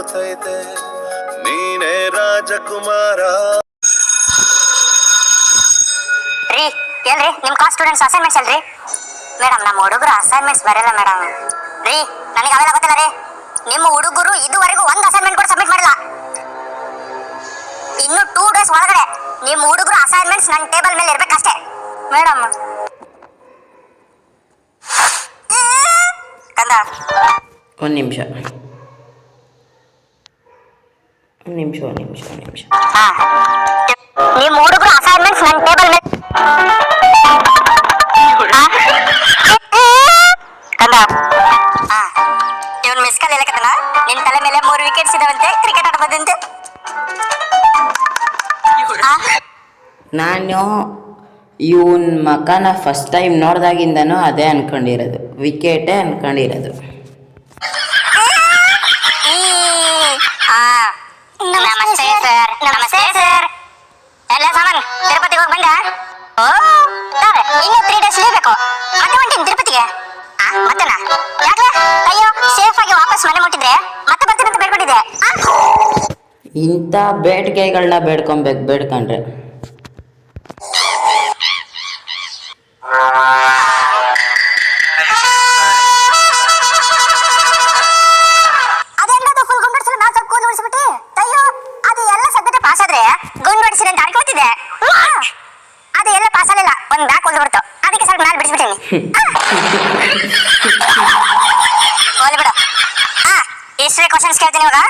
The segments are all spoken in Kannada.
ಜೊತೈತೆ ನೀನೇ ರಾಜಕುಮಾರ. ರೀ ಏನ್ರಿ ನಿಮ್ ಕ್ಲಾಸ್ ಸ್ಟೂಡೆಂಟ್ಸ್ ಅಸೈನ್ಮೆಂಟ್ಸ್ ಅಲ್ರಿ? ಮೇಡಮ್ ನಮ್ಮ ಹುಡುಗರು ಅಸೈನ್ಮೆಂಟ್ಸ್ ಬರೆಯಲ್ಲ ಮೇಡಮ್. ರೀ ನನಗೆ ಅವೆಲ್ಲ ಗೊತ್ತಿಲ್ಲ ರೀ. ನಿಮ್ಮ ಹುಡುಗರು ಇದುವರೆಗೂ ಒಂದು ಅಸೈನ್ಮೆಂಟ್ ಕೂಡ ಸಬ್ಮಿಟ್ ಮಾಡಿಲ್ಲ. ಇನ್ನು 2 ಡೇಸ್ ಒಳಗಡೆ ನಿಮ್ಮ ಹುಡುಗರು ಅಸೈನ್ಮೆಂಟ್ಸ್ ನನ್ನ ಟೇಬಲ್ ಮೇಲೆ ಇರ್ಬೇಕಷ್ಟೇ ಮೇಡಮ್. ಕಂದ ಒಂದು ನಿಮಿಷ. ನಿಮ್ಮ ಹುಡುಗರು ಅಸೈನ್ಮೆಂಟ್ಸ್ ನನ್ನ ಟೇಬಲ್ ಮೇಲೆ ಕಂದ. ಇವನ್ ಮಿಸ್ ಕಾಲ್ ಹೇಳಕತ್ತನ ನಿನ್ ತಲೆ ಮೇಲೆ 3 ವಿಕೆಟ್ಸ್ ಇದಾವಂತೆ, ಕ್ರಿಕೆಟ್ ಆಡ್ಬೋದಂತೆ. ನಾನು ಇವನ್ ಮಕನ ಫಸ್ಟ್ ಟೈಮ್ ನೋಡ್ದಾಗಿಂದನೂ ಅದೇ ಅನ್ಕೊಂಡಿರೋದು, ವಿಕೆಟೇ ಅನ್ಕೊಂಡಿರೋದು. ನಮಸ್ತೆ ಸರ್. ನಮಸ್ತೆ ಸರ್. ಎಲ್ಲ ಸಾಮಾನ್ ತಿರುಪತಿಗೆ ಹೋಗಿ ಬಂದ? ಓ ಇನ್ನು 3 ಡೇಸ್ ಬೇಕು. ಮತ್ತೆ ಹೊಂಟೀನಿ ತಿರುಪತಿಗೆ. ಮತ್ತೆನಾ ಯಾಕೆ? ಅಯ್ಯೋ ಸೇಫ್ ಆಗಿ ವಾಪಸ್ ಮನೆ ಮುಟ್ಟಿದ್ರೆ ಮತ್ತೆ ಬರ್ತೀನಿ ಅಂತ ಬೇಡ್ಕೊಂಡಿದ್ದೆ. ಇಂಥ ಬೇಡಿಕೆಗಳನ್ನ ಬೇಡ್ಕೊಂಡ್ರೆ ಅದೆಲ್ಲದು ಫುಲ್ ಗುಂಡಡಿಸಲು ನಾನು ಸ್ವಲ್ಪ ಕೂದಲು ಉಳಿಸ್ಬಿಟ್ಟು ಅಯ್ಯೋ ಅದು ಎಲ್ಲ ಸದ್ಯಕ್ಕೆ ಪಾಸ್ ಆದ್ರೆ ಗುಂಡಡಿಸಿದೆ ಅಂತ ಅನ್ಕೋತಿದ್ದೆ. ಅದು ಎಲ್ಲ ಪಾಸ್ ಆಗಲಿಲ್ಲ, ಒಂದು ಬ್ಯಾಕ್ ಹೊಲ್ದು ಬಿಡ್ತು, ಅದಕ್ಕೆ ಸ್ವಲ್ಪ ಮೇಲೆ ಬಿಡಿಸ್ಬಿಟ್ಟಿನಿ. ಹೋಗ್ಲಿ ಬಿಡು. ಹಿಸ್ಟ್ರಿ ಕ್ವಶನ್ಸ್ ಕೇಳ್ತೀನಿ ಇವಾಗ.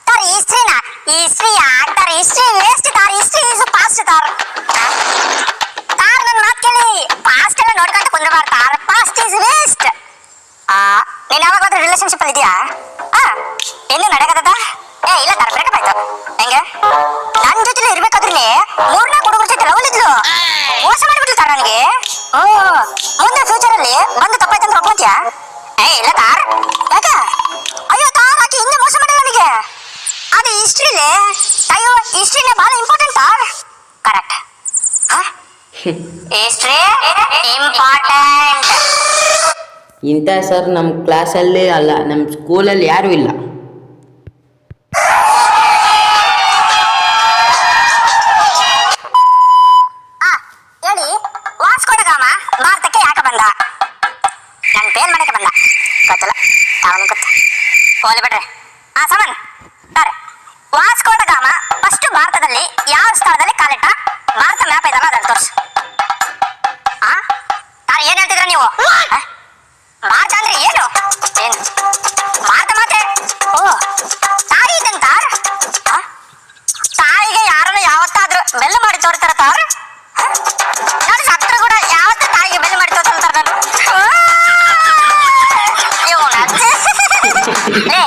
ತಾರ್ ಹಿಸ್ಟ್ರಿನಾ ಹಿಸ್ಟ್ರಿ ಯಾಕ್ತಾರ? ಹಿಸ್ಟ್ರಿ ವೇಸ್ಟ್ ತಾರ್. ಹಿಸ್ಟ್ರಿ ಇಸ್ ಪಾಸ್ಟ್ ತಾರ್. ತಾರ್ ನನ್ನ ಮಾತು ಕೇಳಿ ಪಾಸ್ಟ್ ಎಲ್ಲ ನೋಡ್ಕೊಂಡು ಕುಂದ್ರಬಾರ್ದು ತಾರ್. Past is waste. ನೀನು ಯಾವಾಗಾದ್ರೂ ರಿಲೇಶನ್ಶಿಪ್ ಅಲ್ಲಿ ಇದೆಯಾ? ಎಲ್ಲಿ ನಡೆಯಕತ್ತದ? ಇಲ್ಲ ತಾರ ಬ್ರೇಕಪ್ ಆಯ್ತು. ಹೆಂಗೆ? ನನ್ನ ಜೊತೆ ಇರ್ಬೇಕಾದ್ರೆ 3-4 ಹುಡುಗರ ಜೊತೆ ಲವ್ ಇದ್ಲು, ಮೋಸ ಮಾಡಿಬಿಟ್ಲು ತಾರ ನನಗೆ. ಮುಂದೆ ಫ್ಯೂಚರ್ ಅಲ್ಲಿ ಬಂದು ತಪ್ಪಾಯ್ತಂದ್ರೆ ಒಪ್ಕೊಂತೀಯಾ? ಇಲ್ಲ ತಾರ್. ಯಾಕ? ಅಯ್ಯೋ ತಾರ್ ಆಕೆ ಹಿಂದೆ ಮೋಸ ಮಾಡಿಲ್ಲ ನನಗೆ. ಅದು ಹಿಸ್ಟ್ರಿಲಿ. ಅಯ್ಯೋ ಹಿಸ್ಟ್ರಿನೇ ಬಹಳ ಇಂಪಾರ್ಟೆಂಟ್ ತಾರ್. ಕರೆಕ್ಟ್. History important. ಇಂಥ ಸರ್ ನಮ್ಮ ಕ್ಲಾಸಲ್ಲಿ ಅಲ್ಲ, ನಮ್ಮ ಸ್ಕೂಲಲ್ಲಿ ಯಾರೂ ಇಲ್ಲ. ಹೇಳಿ, ವಾಸ್ಕೋ ಡ ಗಾಮ ಭಾರತಕ್ಕೆ ಯಾಕೆ ಬಂದ? ನನ್ನ ಪೇನ್ ಮಾಡಕ್ಕೆ ಬಂದ ಗೊತ್ತಲ್ಲ, ಅವನು ಗೊತ್ತ. ಹೋಗ್ಲಿ ಬಿಡ್ರಿ. ಸಮನ್ ಸರ್, ವಾಸ್ಕೋ ಡ ಗಾಮ ಫಸ್ಟ್ ಭಾರತದಲ್ಲಿ ಯಾವ ಸ್ಥಳದಲ್ಲಿ ಕಾಲಿಟ್ಟ? ಭಾರತ ಮ್ಯಾಪ್ ಇದಲ್ಲ ಅದನ್ನು ತೋರಿಸು. ತಾನು ಏನ್ ಹೇಳ್ತಿದ್ರ ನೀವು? ಭಾರತ ಅಂದ್ರೆ ಏನು? ಭಾರತ ಮಾತೆ. ತಾಯಿ ಇದ್ದಂತ ತಾಯಿಗೆ ಯಾರನ್ನು ಯಾವತ್ತಾದ್ರೂ ಬೆಲ್ಲು ಮಾಡಿ ತೋರ್ತಾರ ತಾರ್? ನೋಡಿ ಸತ್ರ ಕೂಡ ಯಾವತ್ತ ತಾಯಿಗೆ ಬೆಲ್ಲು ಮಾಡಿ ತೋರ್ತಾರ ನಾನು.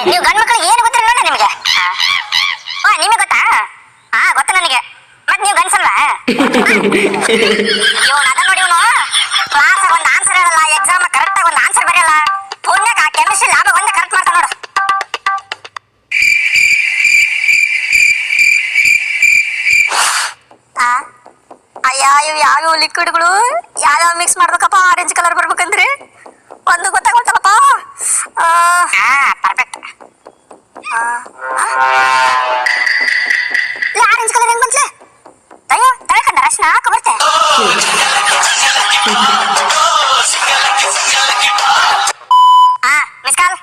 ನೀವು ಗಂಡು ಮಕ್ಕಳಿಗೆ ಏನು ಗೊತ್ತಿಲ್ಲ ನೋಡ ನಿಮ್ಗೆ. ನಿಮಗೆ ಗೊತ್ತಾ? ಗೊತ್ತ ನನಗೆ. ಮತ್ ನೀವು ಗಂಡ್ಸಲ್ವಾ? ಇವನು ಅದ ನೋಡಿ, ಇವನು ಕ್ಲಾಸ್ ಒಂದು ಆನ್ಸರ್ ಹೇಳಲ್ಲ, ಎಕ್ಸಾಮ್ ಕರೆಕ್ಟ್ ಆಗಿ ಒಂದು ಆನ್ಸರ್ ಬರೆಯಲ್ಲ. ಪುಣ್ಯಕ ಕೆಮಿಸ್ಟ್ರಿ ಲ್ಯಾಬ್ ಒಂದೇ ಕರೆಕ್ಟ್ ಮಾಡ್ತಾ ನೋಡು. ಅಯ್ಯ ಇವು ಯಾವ್ಯಾವ ಲಿಕ್ವಿಡ್ಗಳು ಯಾವ್ಯಾವ ಮಿಕ್ಸ್ ಮಾಡ್ಬೇಕಪ್ಪ? ಆರೆಂಜ್ ಕಲರ್ ಬರ್ಬೇಕಂದ್ರೆ ಒಂದು ಗೊತ್ತಾಗ್ತಲ್ಲಪ್ಪ. ಪರ್ಫೆಕ್ಟ್. ಆರೆಂಜ್ ಕಲರ್ ಹೆಂಗ್ ಬಂತ್ಲೆ? ಅಯ್ಯೋ ತಳ್ಕಂಡ ರಶ್ನ ಹಾಕ ಬರ್ತೆ. Miss call.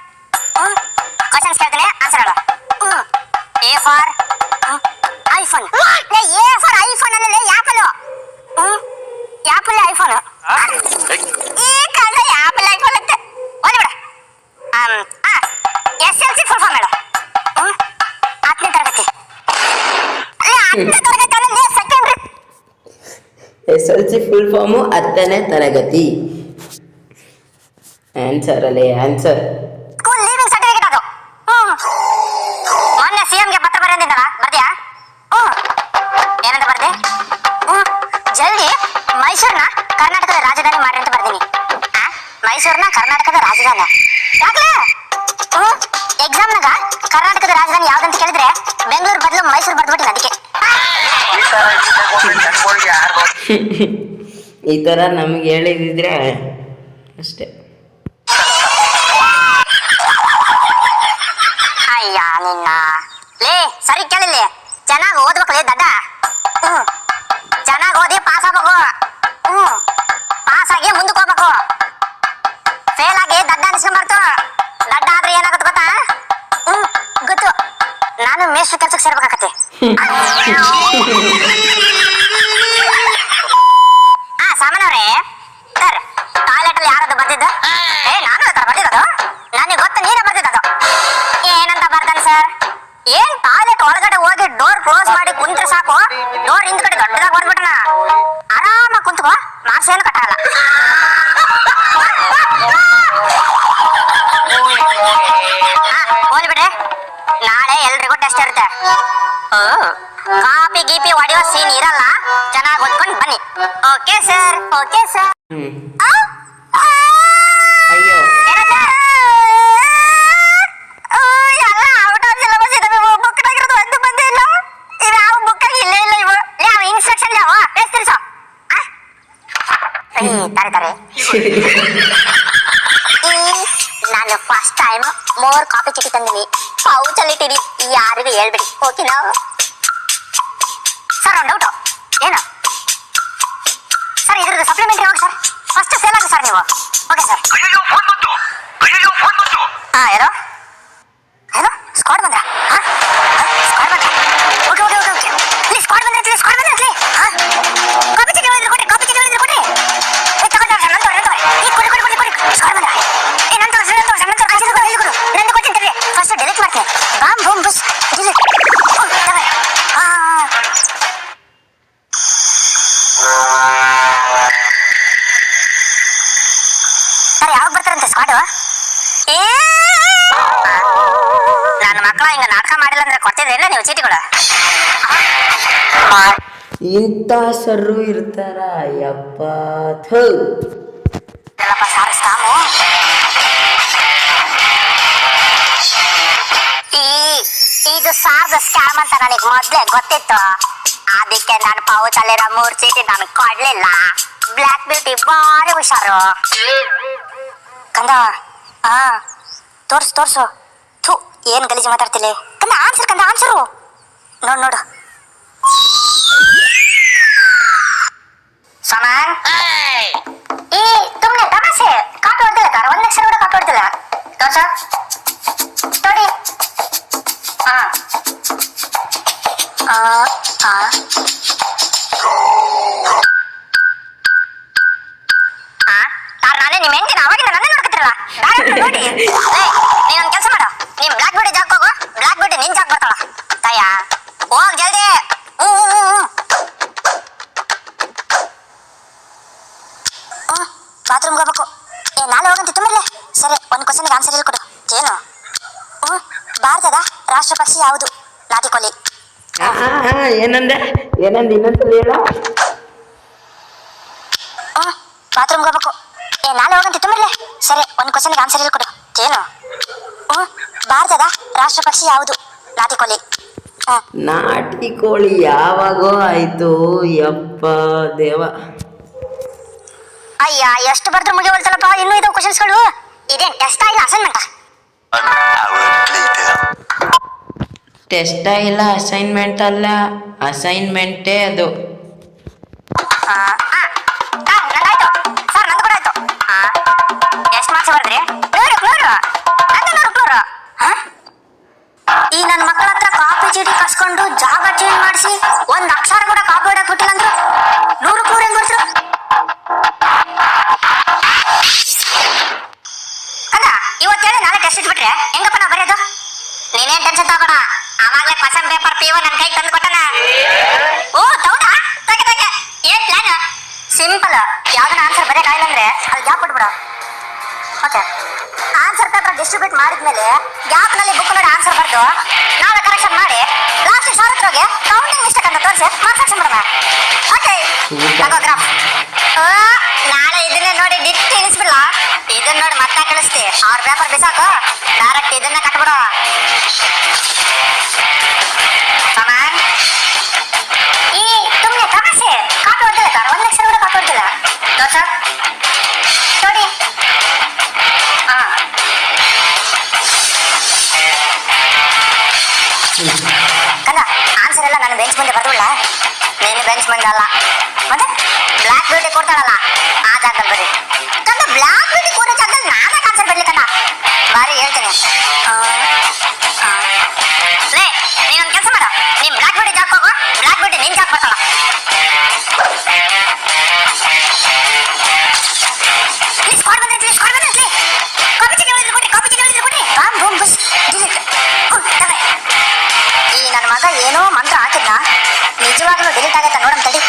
ಕ್ವಶನ್ಸ್ ಕೇಳ್ತೀನಿ, ಆನ್ಸರ್ ಹೇಳು. A for iPhone. A for iPhone ಅಲ್ಲೇ ಯಾಪಲ್. Apple iPhone. ಈ ಕಾಲ ಯಾಪಲ್ ಐಫೋನ್ ಅಂತ ಓದಿ ಬಿಡ. SLC ಫುಲ್ ಫಾರ್ಮ್ ಹೇಳು. 10ನೇ ತರಗತಿ. 10ನೇ ತರಗತಿ ಅಲ್ಲ ಸೆಕೆಂಡ್ರಿ. SLC ಫುಲ್ ಫಾರ್ಮು 10ನೇ ತರಗತಿ. ಆನ್ಸರ್ ಅಲ್ಲೇ ಆನ್ಸರ್. ಸ್ಕೂಲ್ ಲೀವಿಂಗ್ ಸರ್ಟಿಫಿಕೇಟ್ ಅದು. ಮೊನ್ನೆ CM ಗೆ ಪತ್ರ ಬರೆದಿದ್ದಲ್ಲ, ಬರ್ದ್ಯಾ? ಏನಂತ ಬರ್ದೆ? ಜಲ್ದಿ ಮೈಸೂರನ್ನ ಕರ್ನಾಟಕದ ರಾಜಧಾನಿ ಮಾಡ್ರಿ ಅಂತ ಬರ್ದೀನಿ. ಮೈಸೂರನ್ನ ಕರ್ನಾಟಕದ ರಾಜಧಾನಿ ಯಾಕಲೇ? ಎಕ್ಸಾಮ್ನಾಗ ಕರ್ನಾಟಕದ ರಾಜಧಾನಿ ಯಾವ್ದಂತ ಕೇಳಿದ್ರೆ ಬೆಂಗಳೂರು ಬದಲು ಮೈಸೂರು ಬರ್ದ್ಬಿಟ್ಟಿಲ್ಲ, ಅದಕ್ಕೆ. ಈ ಥರ ನಮಗೆ ಹೇಳಿದಿದ್ರೆ ಅಷ್ಟೇ. ಅಯ್ಯ ನಿನ್ನ ಸರಿ ಕೇಳಿಲ್ಲಿ, ಚೆನ್ನಾಗಿ ಓದ್ಬೇಕಲ್ಲಿ ದಡ್ಡ. ಚೆನ್ನಾಗಿ ಓದಿ ಪಾಸ್ ಆಗ್ಬೇಕು. ಪಾಸ್ ಆಗಿ ಮುಂದಕ್ಕೆ ಹೋಗ್ಬೇಕು. ಫೇಲ್ ಆಗಿ ದಡ್ಡ ಅನ್ಸ್ಕೊಂಬಾರ್ದು. ದಡ್ಡ ಆದ್ರೆ ಏನಾಗುತ್ತೆ ಗೊತ್ತಾ? ಗೊತ್ತು, ನಾನು ಮೇಷ್ಟ್ರ ಕೆಲ್ಸಕ್ಕೆ ಸೇರ್ಬೇಕಾಗತ್ತೆ. ಸಾಮಾನ್ಯವ್ರೆ ಸರ್, ಟಾಯ್ಲೆಟ್ ಅಲ್ಲಿ ಯಾರದು ಬರ್ದಿದ್ದು? ನಾನು ತರ ಬರ್ದಿರೋದು. ನನಗೆ ಗೊತ್ತು, ನೀನೇ ಬರ್ದಿದ್ದು. ಏನಂತ ಬರ್ತಾನೆ ಸರ್? ಏನ್ ಟಾಯ್ಲೆಟ್ ಒಳಗಡೆ ಹೋಗಿ ಡೋರ್ ಕ್ಲೋಸ್ ಮಾಡಿ ಕುಂತ್ರೆ ಸಾಕು, ಡೋರ್ ಹಿಂದ್ಗಡೆ ದೊಡ್ಡದಾಗಿ ಬರ್ಬಿಟ್ಟನ. ಆರಾಮಾಗಿ ಕುಂತ್ಕೋ, ಮಾರ್ಕ್ಸ್ ಏನು ಕಟ್ಟಾಗಲ್ಲ. ಹೋಗ್ಲಿ ಬಿಡ್ರಿ, ನಾಳೆ ಎಲ್ರಿಗೂ ಟೆಸ್ಟ್ ಇರುತ್ತೆ. ಕಾಪಿ ಗೀಪಿ ಹೊಡೆಯೋ ಸೀನ್ ಇರಲ್ಲ. ಚೆನ್ನಾಗಿ ಓದ್ಕೊಂಡು ಬನ್ನಿ. Okay sir, okay sir. ಅಯ್ಯೋ, ಎಲ್ಲ ಔಟ್ ಆಫ್ ಸಿಲೆಬಸ್ ಇದಾವೆ. ಬುಕ್ ಆಗಿರೋದು ಒಂದು ಬಂದೇ ಇಲ್ಲ. ಇವು ಯಾವ ಬುಕ್ ಆಗಿ ಇಲ್ಲೇ ಇಲ್ಲ. ಇವು ಯಾವ ಇನ್ಸ್ಟ್ರಕ್ಷನ್ ಯಾವ ಎಷ್ಟು ತಿರ್ಸೋ ತಾರೆ. ನಾನು ಫಸ್ಟ್ ಟೈಮ್ 3 ಕಾಪಿ ಚೀಟಿ ತಂದಿನಿ. ಪೌಚಲ್ಲಿ ಇಟ್ಟಿರಿ, ಯಾರಿಗೂ ಹೇಳ್ಬಿಡಿ. ಓಕೆನಾ ಸರ್? ಒಂದು ಡೌಟು. ಏನು ಸರ್ ಇದ್ರದ್ದು ಸಪ್ಲಿಮೆಂಟ್ರಿ ಹೋಗಿ ಸರ್. ಫಸ್ಟ್ ಸೇಲ್ ಆಗಿ ಸರ್ ನೀವು. Okay sir. ಏನೋ ಏನೋ ಸ್ಕ್ವಾಡ್ ಬಂದ್ರ? ಸ್ಕ್ವಾಡ್ ಬಂದ್ರ? Okay okay okay okay. ಇಲ್ಲಿ ಸ್ಕ್ವಾಡ್ ಬಂದ್ರೆ ಸ್ಕ್ವಾಡ್ ಬಂದ್ರೆ ಕಾಪಿ ಚೀಟಿ ಹೇಳಿದ್ರು ಕೊಟ್ರಿ. ಕಾಪಿ ಚೀಟಿ ಹೇಳಿದ್ರು ಕೊಟ್ರಿ. ತಗೊಂಡ್ರೆ ಸರ್, ನಂತರ ಈ ಕೊಡಿ ಕೊಡಿ ಕೊಡಿ ಕೊಡಿ. ಸ್ಕ್ವಾಡ್ ಬಂದ್ರ? ನಂತರ ಸರ್, ನಂತರ ಸರ್, ನಂತರ ಕಾಯಿಸಿ ಕೊಡಿ ಕೊಡು. ನಂದು ಕೊಟ್ಟಿರ್ತೀರಿ. ಫಸ್ಟ್ ಡಿಲೀಟ್ ಮಾಡ್ತೀನಿ. ಬಾಮ್ ಬೂಮ್ ಬುಸ್ ಡಿಲೀಟ್. ಸರ್ ಯಾವಾಗ ಬರ್ತಾರಂತೆ ಸ್ಕ್ವಾಡು? ನನ್ನ ಮಕ್ಕಳ ಹಿಂಗ ನಾಟಕ ಮಾಡಿಲ್ಲ ಅಂದ್ರೆ ಕೊಡ್ತಿದ್ರೇನ ನೀವು ಚೀಟಿಗಳು? ಇಂಥ ಸರ್ರು ಇರ್ತಾರ ಯಪ್ಪ. ಎಲ್ಲಪ್ಪ ಸಾರು ಸ್ಕಾಮು. ಇದು ಸಾರ್ದ ಸ್ಕ್ಯಾಮ್ ಅಂತ ನನಗೆ ಮೊದ್ಲೇ ಗೊತ್ತಿತ್ತು. ಅದಕ್ಕೆ ನಾನು ಪೌಚಲ್ಲಿರೋ 3 ಚೀಟಿ ನನಗೆ ಕೊಡ್ಲಿಲ್ಲ. ಬ್ಲ್ಯಾಕ್ ಬ್ಯೂಟಿ ಬಾರಿ ಹುಷಾರು. ಕಂದ ತೋರ್ಸು ತೋರ್ಸು. ಥೂ, ಏನ್ ಗಲೀಜು ಮಾತಾಡ್ತಿಲ್ಲ ಕಂದ. ಆನ್ಸರ್ ಕಂದ, ಆನ್ಸರು ನೋಡು ನೋಡು. ಸಾಮಾನ್ ತುಮ್ನೆ ತಮಾಷೆ ಕಾಪಿ ಹೊಡ್ದಿಲ್ಲ ಕಾರ. 1 ಅಕ್ಷರ ಕೂಡ ಕಾಪಿ ಹೊಡ್ದಿಲ್ಲ. ತೋರ್ಸ ನೋಡಿ. ನಾನೇ ನಿಮ್ಮ ಹೆಂಡತಿನ ಅವಾಗಿಂದ ನನ್ನ ನೋಡ್ಕೊತಿರಲ್ಲ. ನೋಡಿ ನೀನೊಂದು ಕೆಲಸ ಮಾಡು. ನೀನ್ ಬ್ಲಾಕ್ ಬ್ಯೂಟಿ ಜಾಕ್ ಹೋಗು. ಬ್ಲಾಕ್ ಬ್ಯೂಟಿ ನಿನ್ ಜಾಕ್ ಬರ್ತಾಳ. ತಾಯ ಹೋಗ್ ಜಲ್ದಿ. ಬಾತ್ರೂಮ್ಗೆ ಹೋಗ್ಬೇಕು. ನಾಳೆ ಹೋಗಂತ ತುಂಬಿರ್ಲೆ. ಸರಿ, ಒಂದು ಕ್ವಶನ್ಗೆ ಆನ್ಸರ್ ಹೇಳ್ಕೊಡು. ಏನು? ಭಾರತದ ರಾಷ್ಟ್ರ ಪಕ್ಷಿ ಯಾವುದು? ನಾಟಿಕೋಳಿ. ಏನಂದೆ ಏನಂದ ಇನ್ನೊಂದ್ಸಲ ಹೇಳ. ಬಾತ್ರೂಮ್ಗೆ ಹೋಗ್ಬೇಕು. ನಾಳೆ ಹೋಗಂತ ತುಂಬಿರ್ಲೆ. ಸರಿ, ಒಂದು ಕ್ವಶನ್ಗೆ ಆನ್ಸರ್ ಹೇಳ್ಕೊಡು. ಏನು? ಭಾರತದ ರಾಷ್ಟ್ರ ಪಕ್ಷಿ ಯಾವುದು? ನಾಟಿಕೋಳಿ. ನಾಟಿ ಕೋಳಿ ಯಾವಾಗೋ ಆಯ್ತು ಯಪ್ಪ ದೇವ. ಅಯ್ಯ, ಎಷ್ಟು ಬರ್ದ್ರು ಮುಗಿವಲ್ತಲ್ಲಪ್ಪ. ಇನ್ನೂ ಇದಾವೆ ಕ್ವಶನ್ಸ್ಗಳು. ಇದೇನು ಟೆಸ್ಟ್ ಆಗಿಲ್ಲ, ಅಸೈನ್ಮೆಂಟಾ? ಟೆಸ್ಟ್ ಇಲ್ಲ, ಅಸೈನ್ಮೆಂಟ್ ಅಲ್ಲ. ಅಸೈನ್ಮೆಂಟೇ ಅದು. ನಂದಾಯ್ತು ಸರ್, ನಂದು ಕೂಡ ಆಯ್ತು. ಎಷ್ಟು ಮಾರ್ಕ್ಸ್ ಬರ್ದ್ರಿ? 100. ಈ ನನ್ನ ಮಕ್ಕಳ ಹತ್ರ ಕಾಪಿ ಚೀಟಿ ಕಸ್ಕೊಂಡು ಜಾಗ ಚೇಂಜ್ ಮಾಡಿಸಿ 1 ಅಕ್ಷರ ಕೂಡ ಕಾಪಿ ಹೊಡಕ್ ಬಿಟ್ಟಿಲ್ಲ ಅಂದ್ರು 100 ಹೆಂಗ್ ಬರ್ದ್ರು? ಅಲ್ಲ, ಇವತ್ತೇಳಿ ನಾಳೆ ಟೆಸ್ಟ್ ಇಟ್ಬಿಟ್ರೆ ಹೆಂಗಪ್ಪ ನಾ ಬರೆಯೋದು? ನೀನೇನ್ ಟೆನ್ಷನ್ ತಗೋಣ. ಆವಾಗಲೇ ಕ್ವಶನ್ ಪೇಪರ್ PO ನನ್ನ ಕೈಗೆ ತಂದು ಕೊಟ್ಟನ. ಓ ಹೌದಾ? ತಗೆ ಏನ್ ಪ್ಲಾನ್? ಸಿಂಪಲ್. ಯಾವ್ದನ್ನ ಆನ್ಸರ್ ಬರೆಯಕ್ಕಾಗಿಲ್ಲ ಅಂದ್ರೆ ಅಲ್ಲಿ ಗ್ಯಾಪ್ ಕೊಟ್ಬಿಡ. ಓಕೆ, ಆನ್ಸರ್ ಪೇಪರ್ ಡಿಸ್ಟ್ರಿಬ್ಯೂಟ್ ಮಾಡಿದ್ಮೇಲೆ ಗ್ಯಾಪ್ ನಲ್ಲಿ ಬುಕ್ ನೋಡಿ ಆನ್ಸರ್ ಬರ್ದು ನಾವೇ ಕರೆಕ್ಷನ್ ಮಾಡಿ ಲಾಸ್ಟ್ ಸಾರತ್ರೋಗೆ ಕೌಂಟಿಂಗ್ ಮಿಸ್ಟೇಕ್ ಅಂತ ತೋರಿಸಿ ಮಾರ್ಕ್ಸ್ ಹಾಕ್ಸಿ ಬಿಡೋಣ. Okay, graph. ನಾಳೆ ಇದನ್ನೇ ನೋಡಿ ಡಿಟ್ ಇಳಿಸ್ಬಿಡ್ಲ. ಇದನ್ನ ನೋಡಿ ಮತ್ತೆ ಕಳಿಸ್ತಿ. ಅವ್ರ ಪೇಪರ್ ಬಿಸಾಕು, ಡೈರೆಕ್ಟ್ ಇದನ್ನ ಕಟ್ಬಿಡು. ಸಾಮಾನ್ ತುಮ್ನೆ ತಮಾಷೆ ಕಾಪಿ ಹೊಡ್ದಿಲ್ಲ ಕಾರ. 1 ಅಕ್ಷರ ಕೂಡ ಕಾಪಿ ಹೊಡ್ದಿಲ್ಲ. ದೋಸ ನೋಡಿ. ನೀನು ಬೆಂಚ್ ಮಂದಿ ಅಲ್ಲ ಮತ್ತೆ ಬ್ಲಾಕ್ ಬ್ಯೂಟಿ ಕೊಡ್ತಾಳಲ್ಲ ಆ ಜಾಗದಲ್ಲಿ ಬರೀ ಕಂದ ಬ್ಲಾಕ್ ಬ್ಯೂಟಿ ಕೂರೋ ಜಾಗದಲ್ಲಿ ನಾನೇ ಕಾನ್ಸರ್ಟ್ ಬರ್ಲಿ ಕಂದ ಬಾರಿ ಹೇಳ್ತೀನಿ ಲೇ ನೀನೊಂದು ಕೆಲಸ ಮಾಡು ನೀನ್ ಬ್ಲಾಕ್ ಬ್ಯೂಟಿ ಜಾಗ ಹೋಗು ಬ್ಲಾಕ್ ಬ್ಯೂಟಿ ನಿನ್ ಜಾಗ ಬರ್ತಾಳ ಸ್ಕ್ವಾಡ್ ಬಂದ್ರಿ ಕಾಪಿ ಚೀಟಿ ಹೇಳಿದ್ರು ಕೊಡ್ರಿ ಬಾಮ್ ಬೂಮ್ ಬಸ್ ಡಿಲೀಟ್ ಈ ನನ್ನ ಮಗ ಏನೋ ಮಂತ್ರ ಹಾಕಿದ್ನ ನಿಜವಾಗ್ಲೂ ಡಿಲೀಟ್ ಆಗತ್ತ ನೋಡಮ್ ತಡಿ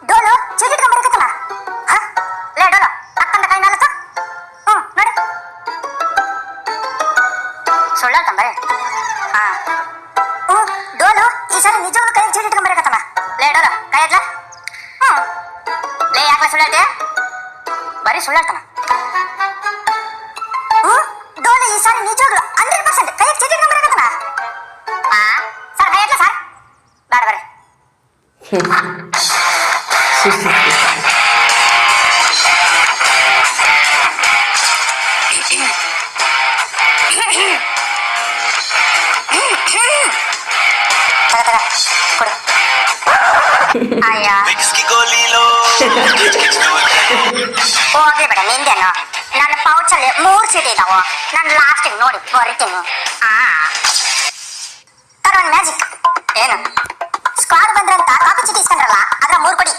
ಡೋಲು ಚೀಟಿ ಇಟ್ಕೊಂಡ್ಬರಕತ್ತಲ್ಲ ಲೇ ಡೋಲು ಅಕ್ಕಂದ ಕೈ ನಾಲ್ಕು ನೋಡಿ ಸುಳ್ಳಾಳ್ತಂಬರೇ ಡೋಲು ಈ ಸಲ ನಿಜವಾಗ್ಲೂ ಕೈ ಚೀಟಿ ಇಟ್ಕೊಂಡ್ಬರಕತ್ತಲ್ಲ ಲೇ ಡೋಲು ಕೈ ಎತ್ಲ ಲೇ ಯಾಕೆ ಸುಳ್ಳಾಳ್ತೀಯ ಬರೀ ಸುಳ್ಳಾಡ್ತಾನ ಡೋಲು ಈ ಸಾರಿ ನಿಜವಾಗ್ಲು 100% ಕೈ ಚೀಟಿ ಇಟ್ಕೊಂಡ್ಬರಕತ್ತಲ್ಲ ಸರ್ ಕೈ ಎತ್ಲ ಸರ್ ಬೇಡ ಬರ್ರಿ ಕೊಡು ಅಯ್ಯ ವಿಕ್ಸ್‌ಗೆ ಗೋಲಿಲೋ ಹೋಗ್ಲಿ ಬೇಡ ನಿಂದೇನು ನನ್ನ ಪೌಚಲ್ಲಿ 3 ಚೀಟಿ ಇದಾವು ನಾನು ಲಾಸ್ಟಿಗೆ ನೋಡಿ ಬರಿತೀನಿ ತಗೊಂಡ್ ಮ್ಯಾಜಿಕ್ ಏನು ಸ್ಕ್ವಾಡ್ ಬಂದ್ರೆ ಅಂತ ಕಾಪಿ ಚೀಟಿ ಇಸ್ಕೊಂಡ್ರಲ್ಲ ಅದ್ರ 3 ಕೊಡಿ